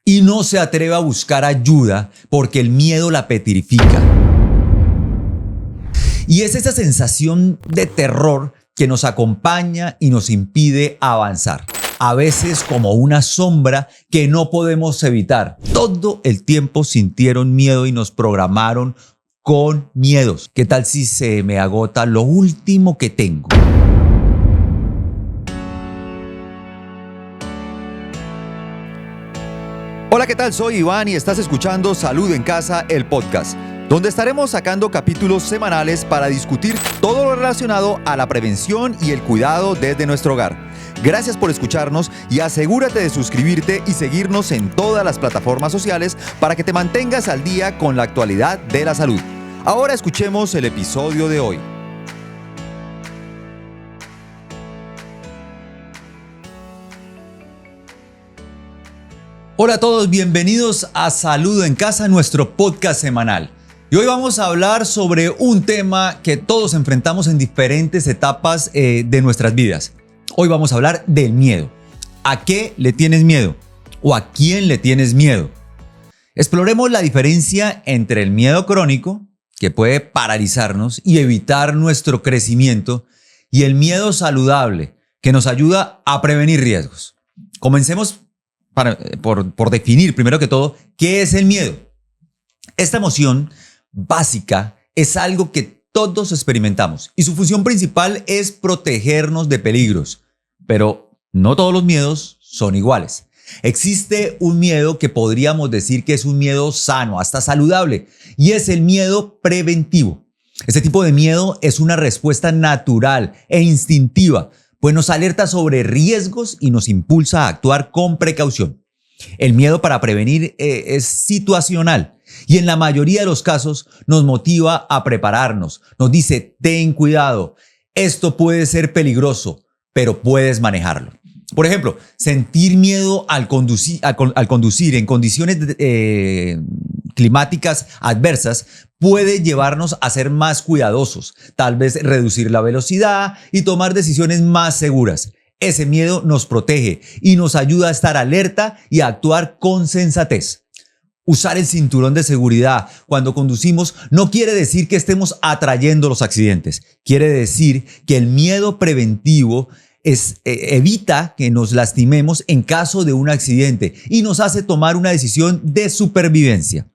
y no se atreve a buscar ayuda porque el miedo la petrifica. Y es esa sensación de terror que nos acompaña y nos impide avanzar. A veces como una sombra que no podemos evitar. Todo el tiempo sintieron miedo y nos programaron con miedos. ¿Qué tal si se me agota lo último que tengo? Hola, ¿qué tal? Soy Iván y estás escuchando Salud en Casa, el podcast, donde estaremos sacando capítulos semanales para discutir todo lo relacionado a la prevención y el cuidado desde nuestro hogar. Gracias por escucharnos y asegúrate de suscribirte y seguirnos en todas las plataformas sociales para que te mantengas al día con la actualidad de la salud. Ahora escuchemos el episodio de hoy. Hola a todos, bienvenidos a Salud en Casa, nuestro podcast semanal. Y hoy vamos a hablar sobre un tema que todos enfrentamos en diferentes etapas de nuestras vidas. Hoy vamos a hablar del miedo. ¿A qué le tienes miedo? ¿O a quién le tienes miedo? Exploremos la diferencia entre el miedo crónico, que puede paralizarnos y evitar nuestro crecimiento, y el miedo saludable, que nos ayuda a prevenir riesgos. Comencemos por definir, primero que todo, ¿qué es el miedo? Esta emoción básica es algo que todos experimentamos y su función principal es protegernos de peligros, pero no todos los miedos son iguales. Existe un miedo que podríamos decir que es un miedo sano, hasta saludable, y es el miedo preventivo. Este tipo de miedo es una respuesta natural e instintiva, pues nos alerta sobre riesgos y nos impulsa a actuar con precaución. El miedo para prevenir es situacional y en la mayoría de los casos nos motiva a prepararnos. Nos dice, ten cuidado, esto puede ser peligroso, pero puedes manejarlo. Por ejemplo, sentir miedo al conducir en condiciones climáticas adversas puede llevarnos a ser más cuidadosos, tal vez reducir la velocidad y tomar decisiones más seguras. Ese miedo nos protege y nos ayuda a estar alerta y a actuar con sensatez. Usar el cinturón de seguridad cuando conducimos no quiere decir que estemos atrayendo los accidentes. Quiere decir que el miedo preventivo evita que nos lastimemos en caso de un accidente y nos hace tomar una decisión de supervivencia.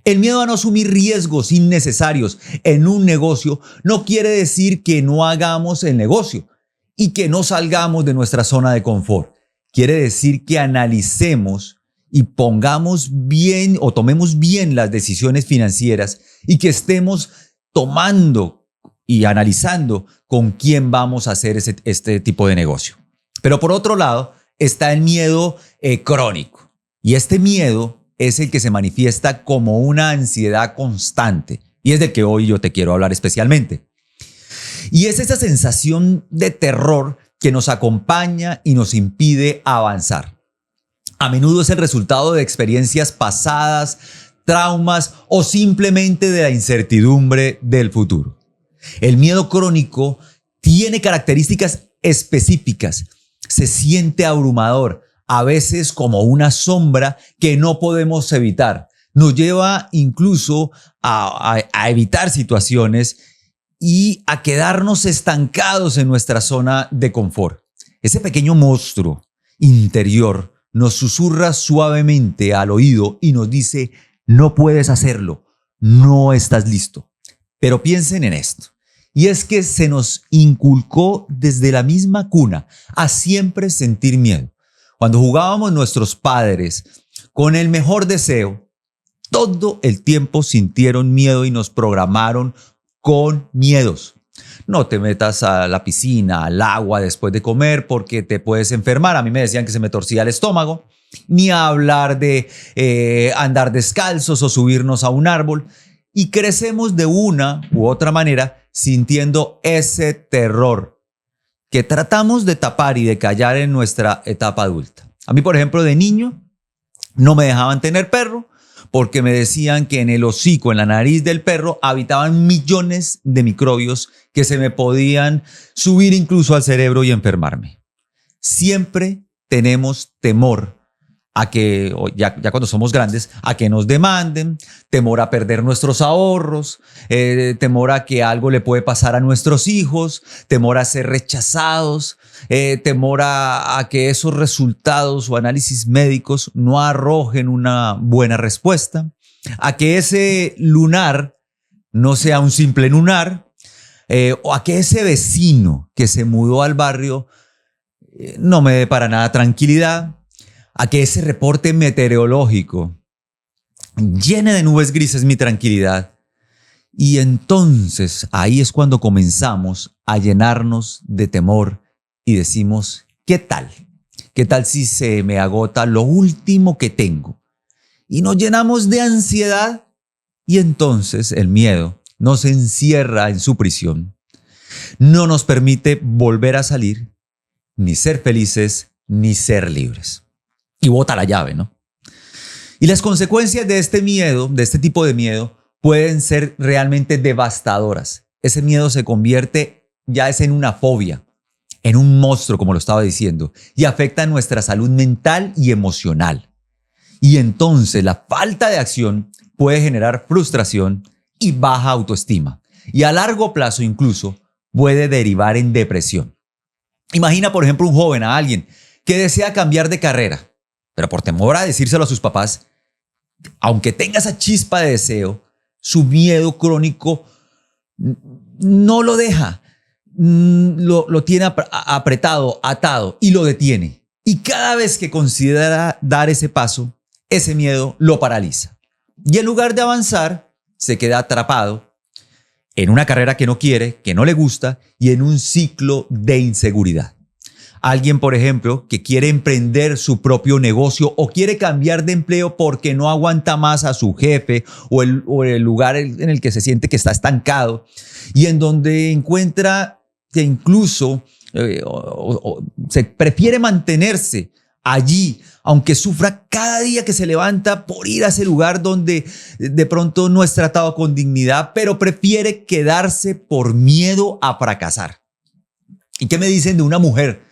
El miedo a no asumir riesgos innecesarios en un negocio no quiere decir que no hagamos el negocio y que no salgamos de nuestra zona de confort. Quiere decir que analicemos y pongamos bien o tomemos bien las decisiones financieras y que estemos tomando y analizando con quién vamos a hacer este tipo de negocio. Pero por otro lado está el miedo crónico. Y este miedo es el que se manifiesta como una ansiedad constante. Y es del que hoy yo te quiero hablar especialmente. Y es esa sensación de terror que nos acompaña y nos impide avanzar. A menudo es el resultado de experiencias pasadas, traumas o simplemente de la incertidumbre del futuro. El miedo crónico tiene características específicas. Se siente abrumador, a veces como una sombra que no podemos evitar. Nos lleva incluso a evitar situaciones y a quedarnos estancados en nuestra zona de confort. Ese pequeño monstruo interior nos susurra suavemente al oído y nos dice, no puedes hacerlo, no estás listo. Pero piensen en esto. Y es que se nos inculcó desde la misma cuna a siempre sentir miedo. Cuando jugábamos nuestros padres con el mejor deseo, todo el tiempo sintieron miedo y nos programaron con miedos. No te metas a la piscina, al agua después de comer porque te puedes enfermar. A mí me decían que se me torcía el estómago. Ni a hablar de andar descalzos o subirnos a un árbol. Y crecemos de una u otra manera sintiendo ese terror que tratamos de tapar y de callar en nuestra etapa adulta. A mí, por ejemplo, de niño no me dejaban tener perro porque me decían que en el hocico, en la nariz del perro, habitaban millones de microbios que se me podían subir incluso al cerebro y enfermarme. Siempre tenemos temor a que, ya cuando somos grandes, a que nos demanden, temor a perder nuestros ahorros, temor a que algo le puede pasar a nuestros hijos, temor a ser rechazados, temor a que esos resultados o análisis médicos no arrojen una buena respuesta, a que ese lunar no sea un simple lunar, o a que ese vecino que se mudó al barrio no me dé para nada tranquilidad, a que ese reporte meteorológico llene de nubes grises mi tranquilidad. Y entonces ahí es cuando comenzamos a llenarnos de temor y decimos, ¿qué tal? ¿Qué tal si se me agota lo último que tengo? Y nos llenamos de ansiedad y entonces el miedo nos encierra en su prisión. No nos permite volver a salir, ni ser felices, ni ser libres. Y bota la llave, ¿no? Y las consecuencias de este miedo, de este tipo de miedo, pueden ser realmente devastadoras. Ese miedo se convierte ya es en una fobia, en un monstruo, como lo estaba diciendo, y afecta nuestra salud mental y emocional. Y entonces la falta de acción puede generar frustración y baja autoestima. Y a largo plazo incluso puede derivar en depresión. Imagina, por ejemplo, un joven, a alguien que desea cambiar de carrera, pero por temor a decírselo a sus papás, aunque tenga esa chispa de deseo, su miedo crónico no lo deja, lo tiene apretado, atado y lo detiene. Y cada vez que considera dar ese paso, ese miedo lo paraliza. Y en lugar de avanzar, se queda atrapado en una carrera que no quiere, que no le gusta y en un ciclo de inseguridad. Alguien, por ejemplo, que quiere emprender su propio negocio o quiere cambiar de empleo porque no aguanta más a su jefe o el lugar en el que se siente que está estancado y en donde encuentra que incluso se prefiere mantenerse allí, aunque sufra cada día que se levanta por ir a ese lugar donde de pronto no es tratado con dignidad, pero prefiere quedarse por miedo a fracasar. ¿Y qué me dicen de una mujer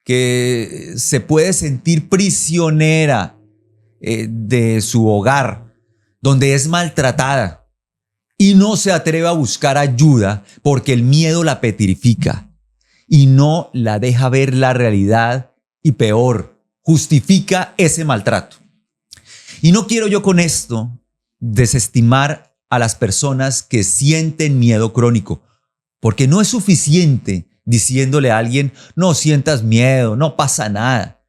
que se puede sentir prisionera de su hogar, donde es maltratada y no se atreve a buscar ayuda porque el miedo la petrifica y no la deja ver la realidad y peor, justifica ese maltrato? Y no quiero yo con esto desestimar a las personas que sienten miedo crónico, porque no es suficiente diciéndole a alguien, no sientas miedo, no pasa nada.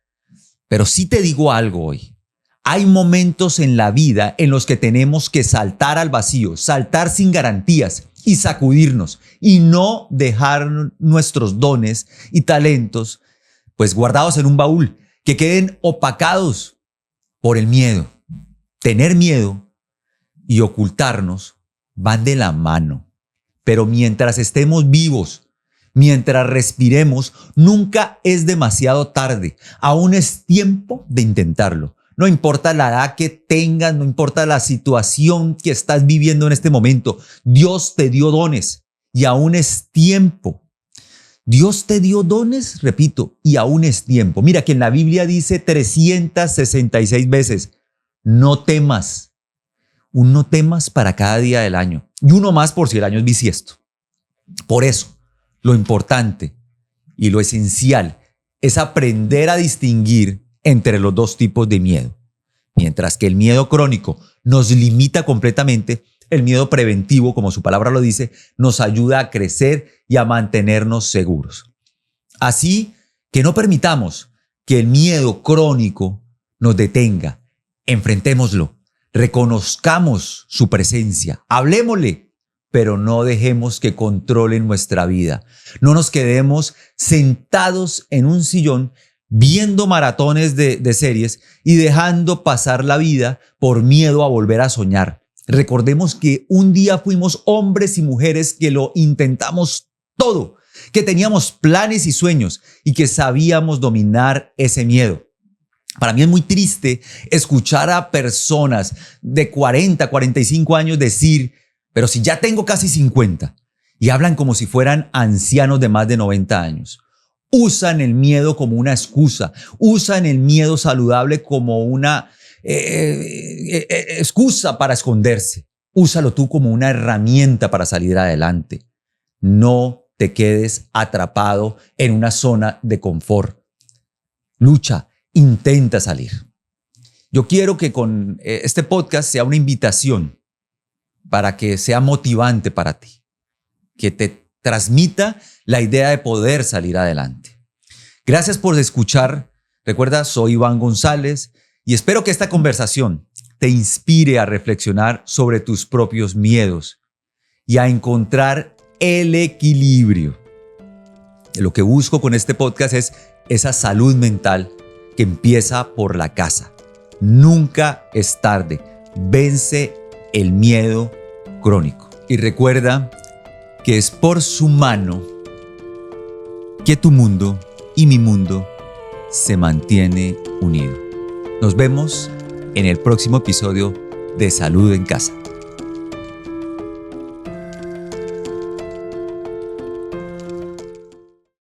Pero sí te digo algo hoy. Hay momentos en la vida en los que tenemos que saltar al vacío, saltar sin garantías y sacudirnos y no dejar nuestros dones y talentos pues guardados en un baúl, que queden opacados por el miedo. Tener miedo y ocultarnos van de la mano. Pero mientras estemos vivos, mientras respiremos, nunca es demasiado tarde. Aún es tiempo de intentarlo. No importa la edad que tengas, no importa la situación que estás viviendo en este momento. Dios te dio dones y aún es tiempo. Dios te dio dones, repito, y aún es tiempo. Mira que en la Biblia dice 366 veces, no temas. Un no temas para cada día del año y uno más por si el año es bisiesto. Por eso, lo importante y lo esencial es aprender a distinguir entre los dos tipos de miedo. Mientras que el miedo crónico nos limita completamente, el miedo preventivo, como su palabra lo dice, nos ayuda a crecer y a mantenernos seguros. Así que no permitamos que el miedo crónico nos detenga. Enfrentémoslo, reconozcamos su presencia, hablémosle, pero no dejemos que controle nuestra vida. No nos quedemos sentados en un sillón viendo maratones de series y dejando pasar la vida por miedo a volver a soñar. Recordemos que un día fuimos hombres y mujeres que lo intentamos todo, que teníamos planes y sueños y que sabíamos dominar ese miedo. Para mí es muy triste escuchar a personas de 40, 45 años decir, pero si ya tengo casi 50, y hablan como si fueran ancianos de más de 90 años. Usan el miedo como una excusa, usan el miedo saludable como una excusa para esconderse. Úsalo tú como una herramienta para salir adelante. No te quedes atrapado en una zona de confort. Lucha, intenta salir. Yo quiero que con este podcast sea una invitación para que sea motivante para ti, que te transmita la idea de poder salir adelante. Gracias por escuchar. Recuerda, soy Iván González y espero que esta conversación te inspire a reflexionar sobre tus propios miedos y a encontrar el equilibrio. Lo que busco con este podcast es esa salud mental que empieza por la casa. Nunca es tarde. Vence el miedo crónico. Y recuerda que es por su mano que tu mundo y mi mundo se mantiene unido. Nos vemos en el próximo episodio de Salud en Casa.